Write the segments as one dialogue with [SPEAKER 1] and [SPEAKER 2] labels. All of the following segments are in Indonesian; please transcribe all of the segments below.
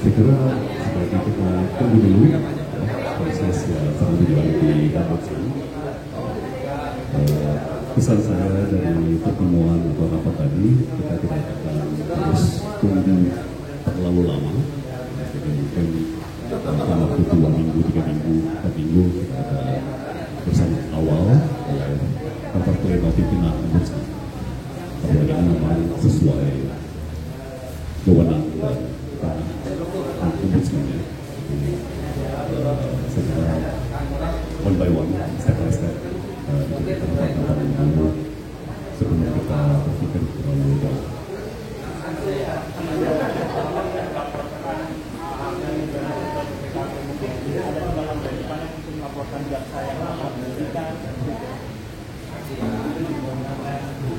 [SPEAKER 1] Saya kira sebaiknya kita tunggu dulu proses yang berjalan di rapat ini. Pesan saya dari pertemuan atau rapat tadi, kita tidak akan terus tunggu terlalu lama. Jadi mungkin dalam waktu 2 minggu, 3 minggu, 4 minggu kita akan bersama awal rapat pleno pimpinan ombudsman. Apalagi memang sesuai kewenangan ombudsman ya. Secara one by one, step by step, kita lakukan dulu sebelum kita berpikir terlalu jauh.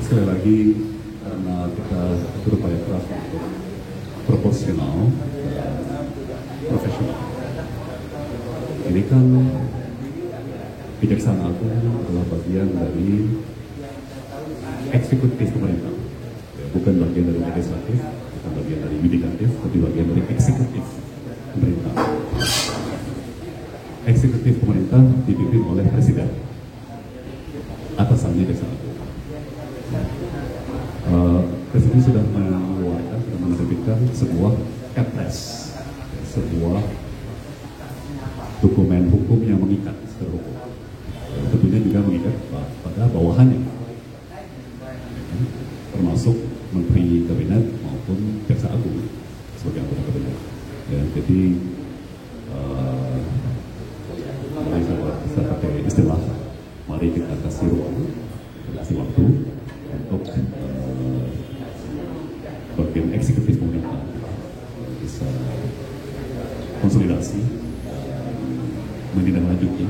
[SPEAKER 1] Sekali lagi, karena kita berupaya keras untuk proporsional, profesional. Ini kan Kejaksaan Agung adalah bagian dari eksekutif pemerintah, bukan bagian dari legislatif, bukan bagian dari yudikatif, tapi bagian dari eksekutif pemerintah. Eksekutif pemerintah dipimpin oleh presiden, atasannya Kejaksaan Agung. Presiden sudah mengeluarkan, sudah menerbitkan sebuah Kepres, sebuah dokumen hukum yang mengikat secara hukum. Tentunya juga mengikat pada bawahannya, termasuk Menteri Kabinet maupun Jaksa Agung sebagai anggota kabinet. Ya, jadi saya pakai istilah, mari kita kasih ruang, kasih waktu untuk bagian eksekutif pemerintah bisa konsolidasi, menindaklanjuti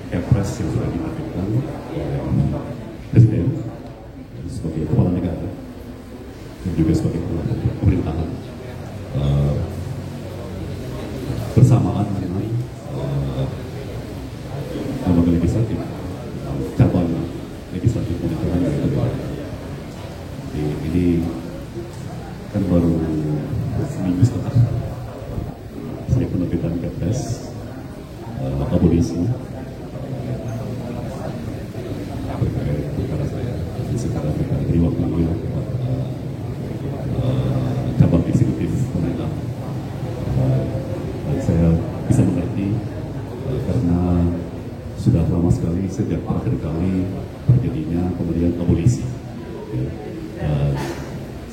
[SPEAKER 1] Kepres yang sudah diterbitkan oleh Presiden sebagai kepala negara dan juga sebagai kepala pemerintahan, bersamaan dengan lembaga legislatif, cabang legislatif pemerintahan yang kedua. Ini kan baru seminggu setelah penerbitan Kepres abolisi terkait perkara saya, sekarang kita beri waktu dulu cabang eksekutif pemerintah. Dan saya bisa mengerti karena sudah lama sekali sejak terakhir kali terjadinya pemberian abolisi.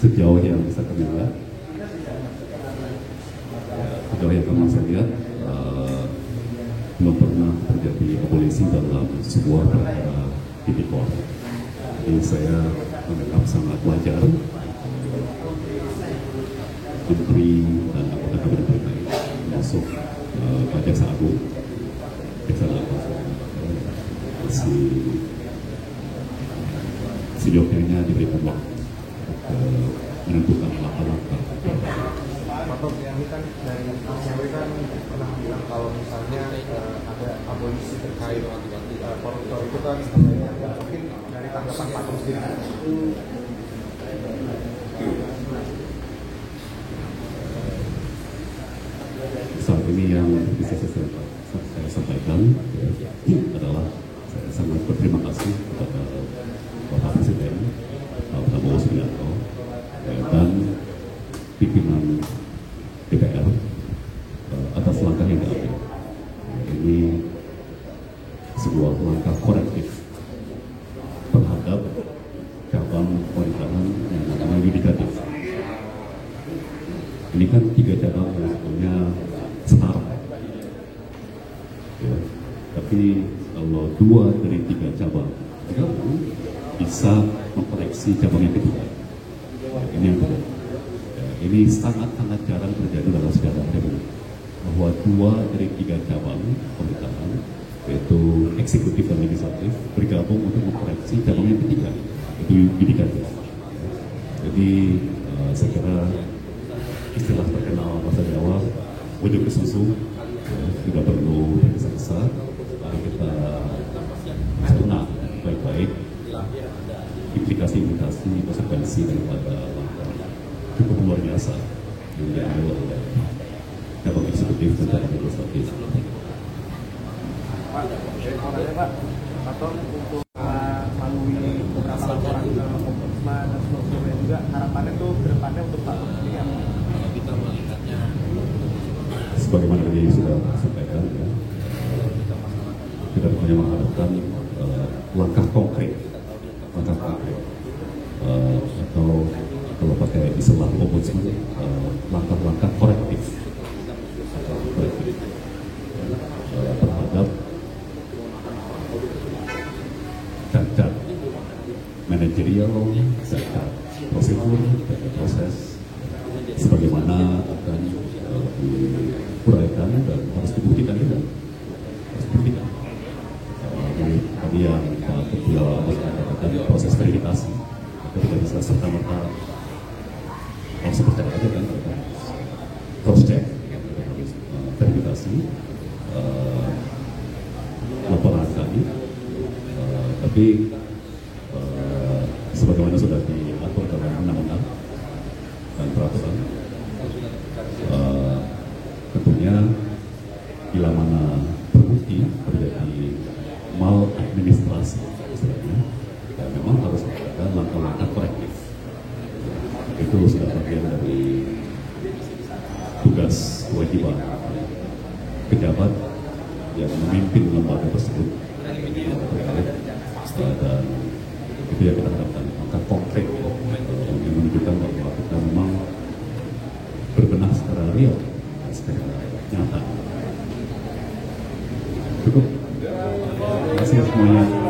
[SPEAKER 1] Sejauh yang bisa kami lihat, belum pernah terjadi abolisi dalam sebuah perkara tipikor. Jadi saya menganggap sangat wajar Menteri dan anggota kabinet terkait masuk Jaksa Agung, sejauhnya diberikan waktu menentukan langkah-langkah.
[SPEAKER 2] Pak, ini kan dari ACW kan pernah bilang kalau misalnya ada abolisi terkait koruptor itu kan mungkin dari tanggapan Pak sendiri.
[SPEAKER 1] Saat ini yang bisa saya sampaikan adalah saya sangat berterima kasih kepada Bapak Presiden Pak Prabowo Subianto dan pimpinan DPR atas langkah yang diambil. Ini sebuah langkah korektif terhadap cabang pemerintahan yang namanya yudikatif. Ini kan 3 cabang yang sebetulnya setara, ya. Tapi kalau 2 dari 3 cabang digabung bisa mengkoreksi cabang yang ketiga. Ini yang kedua. Ini sangat-sangat jarang terjadi dalam sejarah Republik, bahwa 2 dari 3 cabang pemerintahan, yaitu eksekutif dan legislatif, bergabung untuk mengkoreksi cabang yang ketiga, itu yudikatif. Jadi saya kira istilah terkenal bahasa Jawa, ujung ke susu, tidak perlu tergesa-gesa. Mari kita cerna baik-baik implikasi-implikasi konsekuensi daripada cukup luar biasa yang diambil oleh cabang eksekutif dan cabang legislatif.
[SPEAKER 2] Pak, Pak, atau untuk melalui beberapa laporan ke Ombudsman dan sebagainya juga harapannya tuh kedepannya untuk Pak ini apa? Kita melihatnya
[SPEAKER 1] sebagaimana tadi sudah sampaikan, ya, kita punya mengharapkan langkah konkret, atau kalau pakai istilah Ombudsman, langkah-langkah korektif terhadap cacat manajerial, cacat prosedur, cacat proses, sebagaimana akan diuraikan dan harus dibuktikan juga. Harus dibuktikan. Tadi yang Pak Ketua katakan proses verifikasi, ketika bisa serta-merta langsung percaya aja kan, cross check, verifikasi laporan kami, tapi sebagaimana sudah diatur dalam undang-undang dan peraturan, tentunya bila mana terbukti terjadi maladministrasi istilahnya, ya memang harus ada langkah-langkah korektif. Itu sudah bagian dari tugas kewajiban pejabat yang memimpin lembaga tersebut, dan itu yang kita harapkan, langkah konkret yang menunjukkan bahwa kita memang berbenah secara real, secara nyata. Cukup. Terima kasih semuanya.